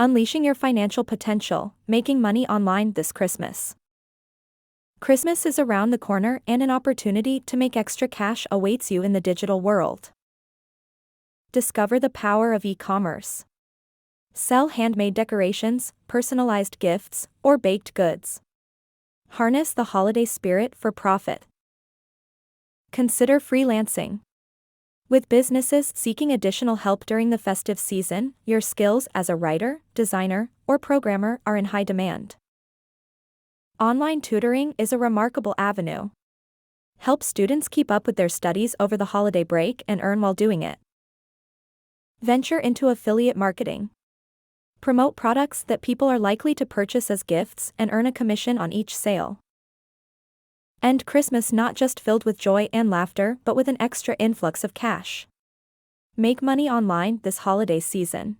Unleashing your financial potential, making money online this Christmas. Christmas is around the corner and an opportunity to make extra cash awaits you in the digital world. Discover the power of e-commerce. Sell handmade decorations, personalized gifts, or baked goods. Harness the holiday spirit for profit. Consider freelancing. With businesses seeking additional help during the festive season, your skills as a writer, designer, or programmer are in high demand. Online tutoring is a remarkable avenue. Help students keep up with their studies over the holiday break and earn while doing it. Venture into affiliate marketing. Promote products that people are likely to purchase as gifts and earn a commission on each sale. End Christmas not just filled with joy and laughter but with an extra influx of cash. Make money online this holiday season.